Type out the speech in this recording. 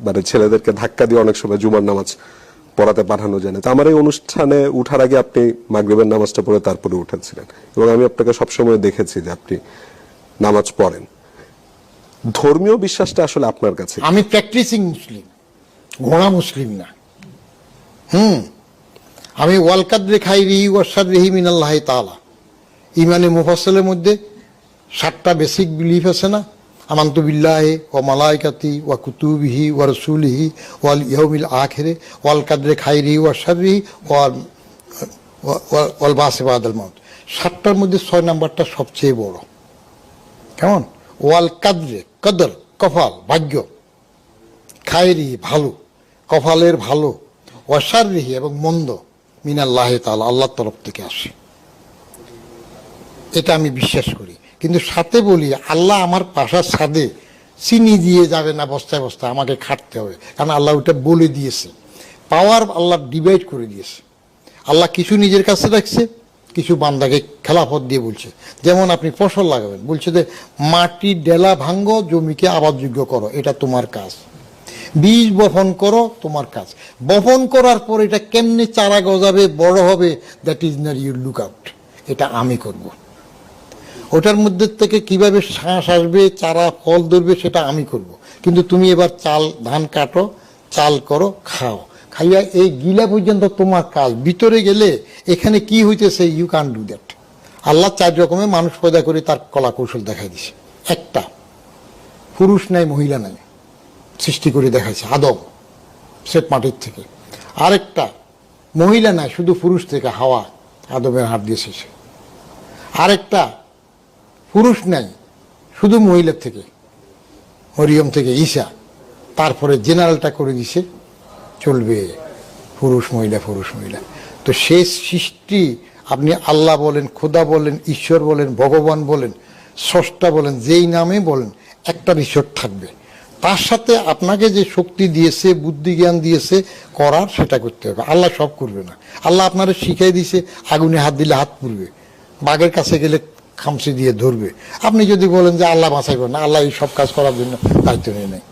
মানে ছেলেদেরকে ধাক্কা দিয়ে অনেক সময় জুমার নামাজ পড়াতে পাঠানো যায় না। তো আমার এই অনুষ্ঠানে উঠার আগে আপনি মাগরিবের নামাজটা পড়ে তারপরে উঠেছিলেন, এবং আমি আপনাকে সবসময় দেখেছি যে আপনি নামাজ পড়েন। ধর্মীয় বিশ্বাসটা আসলে আপনার কাছে, আমি প্র্যাকটিসিং মুসলিম, ঘোড়া মুসলিম না। আমি ওয়াল কাদরি খাইরিহি ওয়া শাররিহি মিনাল্লাহি তাআলা, ইমানে মুফাসসালের মধ্যে 7টা বেসিক বিলিফ আছে না, আমান্তু বিল্লাহি ওয়া মালাইকাতি ওয়া কুতুবিহি ওয়া রাসূলিহি ওয়াল ইয়াউমিল আখিরে ওয়াল কাদরি খাইরিহি ওয়া শাররিহি ওয়াল বাসি বাদাল মাউত। 7টার মধ্যে 6 নাম্বারটা সবচেয়ে বড়। কেমন? ওয়াল কাদরে, কদর কপাল ভাগ্য, খাইরি ভালো, কপালের ভালো, ওয়াশাররিহি এবং মন্দ মিনাল্লাহি তাআলা আল্লাহর তরফ থেকে আসে, এটা আমি বিশ্বাস করি। কিন্তু সাথে বলি আল্লাহ আমার পাশার ছাদে চিনি দিয়ে যাবে না বস্তায় বস্তায়, আমাকে খাটতে হবে, কারণ আল্লাহ ওটা বলে দিয়েছে। পাওয়ার আল্লাহ ডিভাইড করে দিয়েছে। আল্লাহ কিছু নিজের কাছে রাখছে, কিছু বান্দাকে খেলাফত দিয়ে বলছে। যেমন আপনি ফসল লাগাবেন, বলছে যে মাটি ডেলা ভাঙ্গো, জমিকে আবাদযোগ্য করো, এটা তোমার কাজ। বীজ বপন করো, তোমার কাজ। বপন করার পর এটা কেমনে চারা গজাবে, বড় হবে, that is not your look out, এটা আমি করব। ওটার মধ্যে থেকে কিভাবে শ্বাস আসবে, চারা ফল ধরবে, সেটা আমি করব। কিন্তু তুমি এবার ধান কাটো, চাল করো, খাও, খাইয়া এই গিলা পর্যন্ত তোমার কাজ। ভিতরে গেলে এখানে কি হইতেছে, ইউ ক্যান ডু দ্যাট। আল্লাহ 4 রকমের মানুষ পয়দা করে তার কলা কৌশল দেখাই দিছে। একটা, পুরুষ নাই মহিলা নাই, সৃষ্টি করে দেখাইছে আদম, শ্বেত মাটির থেকে। আরেকটা, মহিলা নাই, শুধু পুরুষ থেকে, হাওয়া আদমের হাত দিয়েছে। আরেকটা, পুরুষ নাই, শুধু মহিলার থেকে, মরিয়ম থেকে ঈসা। তারপরে জেনারেলটা করে দিছে, চলবে পুরুষ মহিলা পুরুষ মহিলা। তো শেষ সৃষ্টি, আপনি আল্লাহ বলেন, খোদা বলেন, ঈশ্বর বলেন, ভগবান বলেন, স্রষ্টা বলেন, যেই নামে বলেন, একটা ঈশ্বর থাকবে। তার সাথে আপনাকে যে শক্তি দিয়েছে, বুদ্ধি জ্ঞান দিয়েছে করার, সেটা করতে হবে। আল্লাহ সব করবে না। আল্লাহ আপনারা শিখাই দিয়েছে, আগুনে হাত দিলে হাত পুড়বে, বাঘের কাছে গেলে খামচি দিয়ে ধরবে। আপনি যদি বলেন যে আল্লাহ বাঁচাইবে না, আল্লাহ এই সব কাজ করার জন্য দায়িত্ব নিয়ে নেয়।